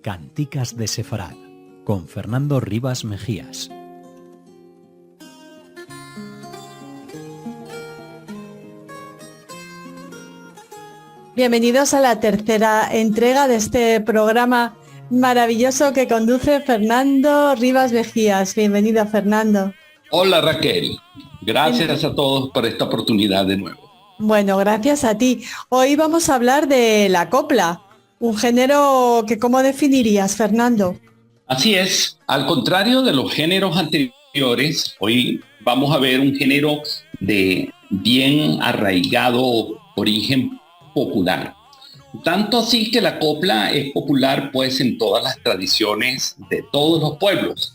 Canticas de Sefarad, con Fernando Rivas Mejías. Bienvenidos a la tercera entrega de este programa maravilloso que conduce Fernando Rivas Mejías. Bienvenido, Fernando. Hola, Raquel. Gracias a todos por esta oportunidad de nuevo. Bueno, gracias a ti. Hoy vamos a hablar de la copla, un género que, ¿cómo definirías, Fernando? Así es, al contrario de los géneros anteriores, hoy vamos a ver un género de bien arraigado origen popular. Tanto así que la copla es popular pues en todas las tradiciones de todos los pueblos.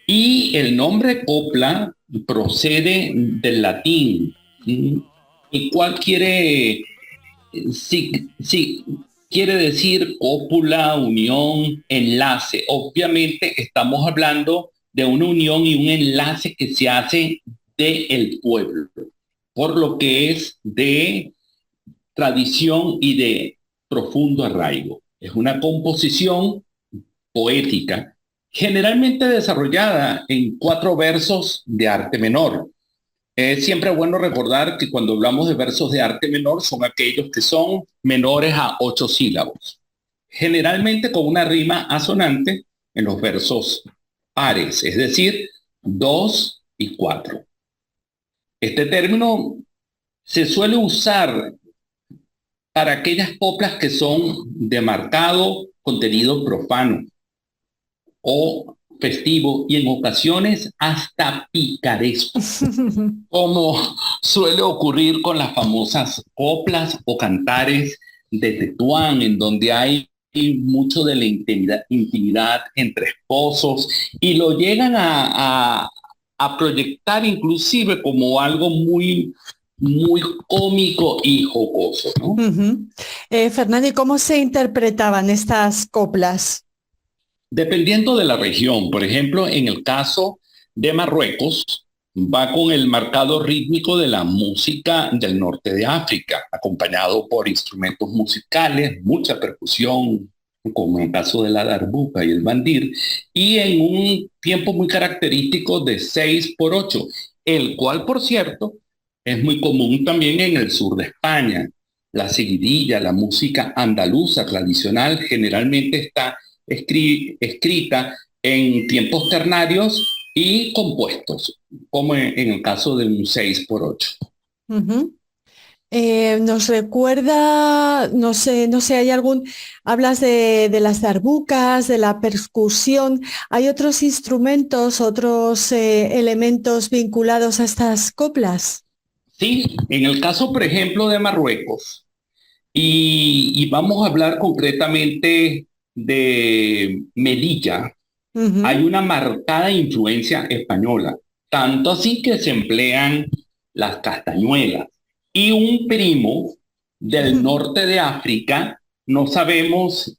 Y el nombre copla procede del latín, el cual quiere decir cópula, unión, enlace. Obviamente estamos hablando de una unión y un enlace que se hace del pueblo, por lo que es de tradición y de profundo arraigo. Es una composición poética, generalmente desarrollada en 4 versos de arte menor. Es siempre bueno recordar que cuando hablamos de versos de arte menor son aquellos que son menores a 8 sílabos, generalmente con una rima asonante en los versos pares, es decir, 2 y 4. Este término se suele usar para aquellas coplas que son de marcado contenido profano o festivo y en ocasiones hasta picaresco, como suele ocurrir con las famosas coplas o cantares de Tetuán, en donde hay mucho de la intimidad entre esposos y lo llegan a proyectar inclusive como algo muy cómico y jocoso, ¿no? Fernando, ¿y cómo se interpretaban estas coplas? Dependiendo de la región, por ejemplo, en el caso de Marruecos, va con el marcado rítmico de la música del norte de África, acompañado por instrumentos musicales, mucha percusión, como en el caso de la darbuka y el bandir, y en un tiempo muy característico de 6/8, el cual, por cierto, es muy común también en el sur de España. La seguidilla, la música andaluza tradicional, generalmente está escrita en tiempos ternarios y compuestos, como en el caso de un 6/8. Nos recuerda, no sé, hay algún, hablas de las darbucas, de la percusión, ¿hay otros instrumentos, otros elementos vinculados a estas coplas? Sí, en el caso, por ejemplo, de Marruecos, y vamos a hablar concretamente de Melilla, hay una marcada influencia española, tanto así que se emplean las castañuelas. Y un primo del norte de África, no sabemos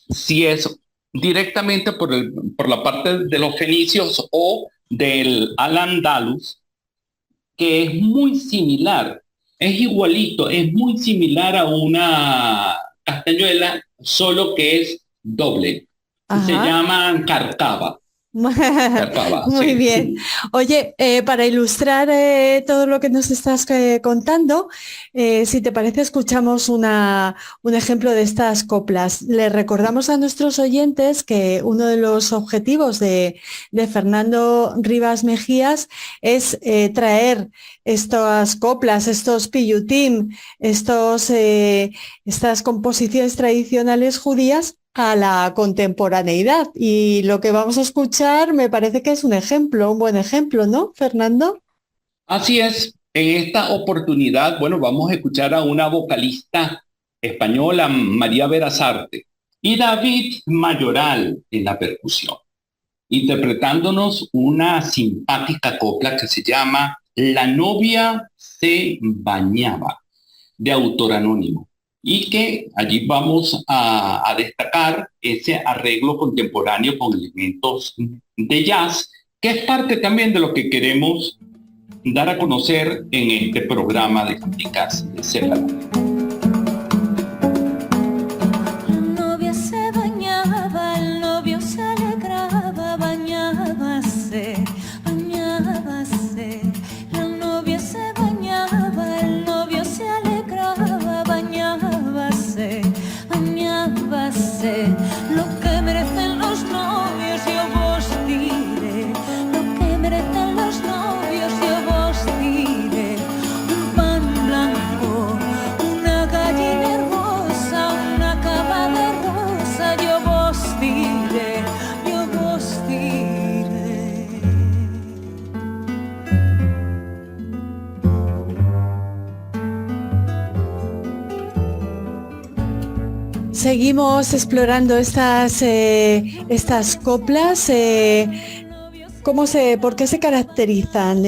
si es directamente por la parte de los fenicios o del al-Andalus, que es muy similar, es igualito, es muy similar a una castañuela, solo que es doble. Se llama carcaba. Muy Sí. bien. Oye, para ilustrar todo lo que nos estás contando, si te parece, escuchamos un ejemplo de estas coplas. Le recordamos a nuestros oyentes que uno de los objetivos de Fernando Rivas Mejías es traer estas coplas, estos piyutim, estas composiciones tradicionales judías a la contemporaneidad, y lo que vamos a escuchar me parece que es un ejemplo, un buen ejemplo, ¿no, Fernando? Así es, en esta oportunidad, bueno, vamos a escuchar a una vocalista española, María Berazarte, y David Mayoral en la percusión, interpretándonos una simpática copla que se llama La novia se bañaba, de autor anónimo, y que allí vamos a destacar ese arreglo contemporáneo con elementos de jazz, que es parte también de lo que queremos dar a conocer en este programa de Canticas de Sefarad. La novia se bañaba seguimos explorando estas coplas. ¿Por qué se caracterizan?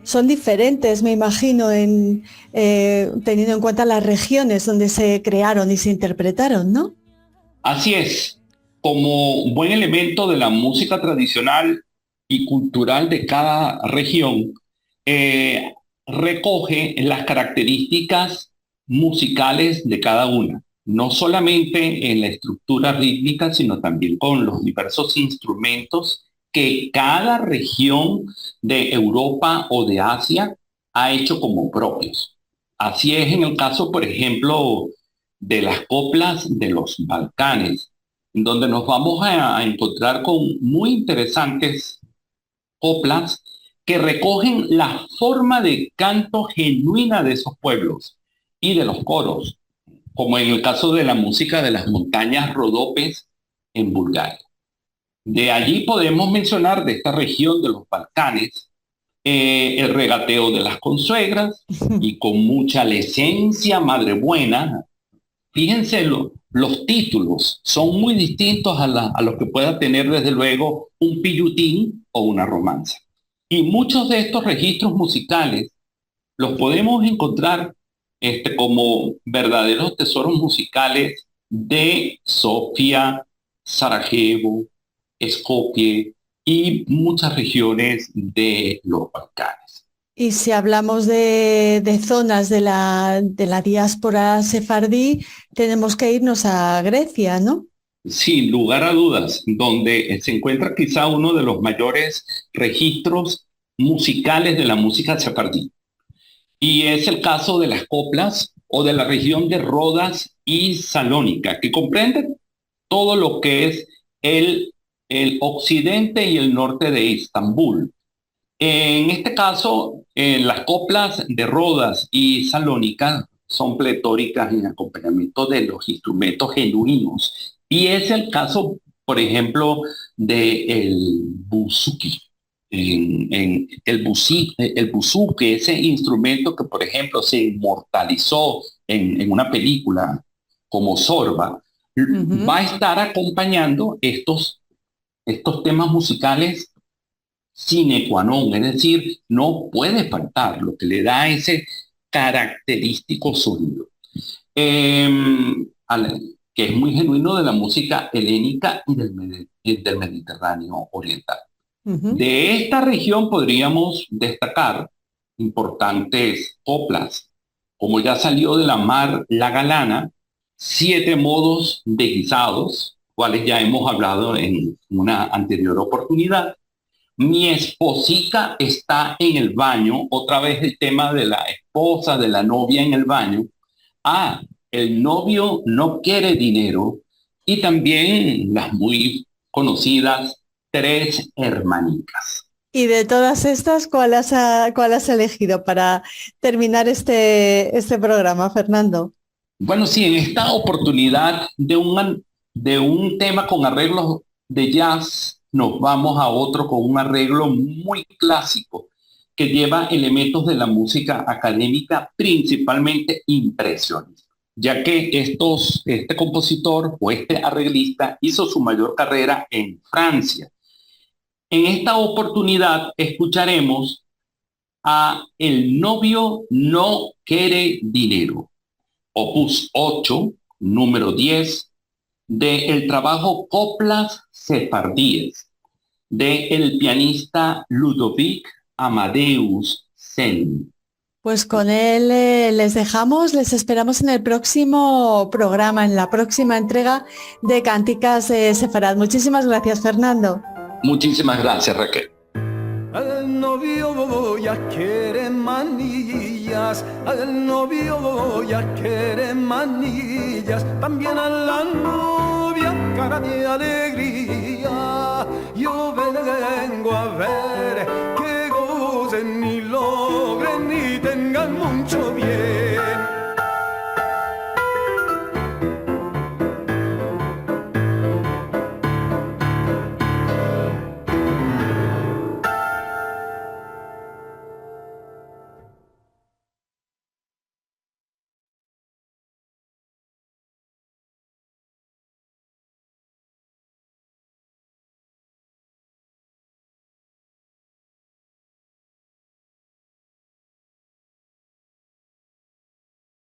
Son diferentes, me imagino, teniendo en cuenta las regiones donde se crearon y se interpretaron, ¿no? Así es. Como buen elemento de la música tradicional y cultural de cada región, recoge las características musicales de cada una, no solamente en la estructura rítmica, sino también con los diversos instrumentos que cada región de Europa o de Asia ha hecho como propios. Así es en el caso, por ejemplo, de las coplas de los Balcanes, donde nos vamos a encontrar con muy interesantes coplas que recogen la forma de canto genuina de esos pueblos y de los coros, como en el caso de la música de las montañas Rodopes en Bulgaria. De allí podemos mencionar de esta región de los Balcanes el regateo de las consuegras y con mucha licencia madre buena. Fíjense, los títulos son muy distintos a los que pueda tener desde luego un pillutín o una romanza. Y muchos de estos registros musicales los podemos encontrar como verdaderos tesoros musicales de Sofía, Sarajevo, Skopje y muchas regiones de los Balcanes. Y si hablamos de zonas de la diáspora sefardí, tenemos que irnos a Grecia, ¿no? Sin lugar a dudas, donde se encuentra quizá uno de los mayores registros musicales de la música sefardí. Y es el caso de las coplas o de la región de Rodas y Salónica, que comprende todo lo que es el occidente y el norte de Estambul. En este caso, las coplas de Rodas y Salónica son pletóricas en acompañamiento de los instrumentos genuinos. Y es el caso, por ejemplo, del buzuki. El buzuki, ese instrumento que, por ejemplo, se inmortalizó en una película como Zorba, va a estar acompañando estos temas musicales sine qua non, es decir, no puede faltar lo que le da ese característico sonido, que es muy genuino de la música helénica y del Mediterráneo oriental. De esta región podríamos destacar importantes coplas, como ya salió de la mar La Galana, 7 modos de guisados, cuales ya hemos hablado en una anterior oportunidad. Mi esposica está en el baño, otra vez el tema de la esposa, de la novia en el baño. El novio no quiere dinero. Y también las muy conocidas 3 hermanicas. Y de todas estas, ¿cuál has elegido para terminar este programa, Fernando? Bueno, sí, en esta oportunidad de un tema con arreglos de jazz, nos vamos a otro con un arreglo muy clásico que lleva elementos de la música académica, principalmente impresionista, ya que este compositor o este arreglista hizo su mayor carrera en Francia. En esta oportunidad escucharemos a El novio no quiere dinero, opus 8, número 10, del trabajo Coplas Sefardíes, del pianista Ludovic Amadeus Sen. Pues con él les dejamos, les esperamos en el próximo programa, en la próxima entrega de Cánticas Sefarad. Muchísimas gracias, Fernando. Muchísimas gracias, Raquel. Al novio ya quiere manillas, al novio ya quiere manillas, también a la novia cara de alegría. Yo vengo a ver que gocen y logren y tengan mucho bien.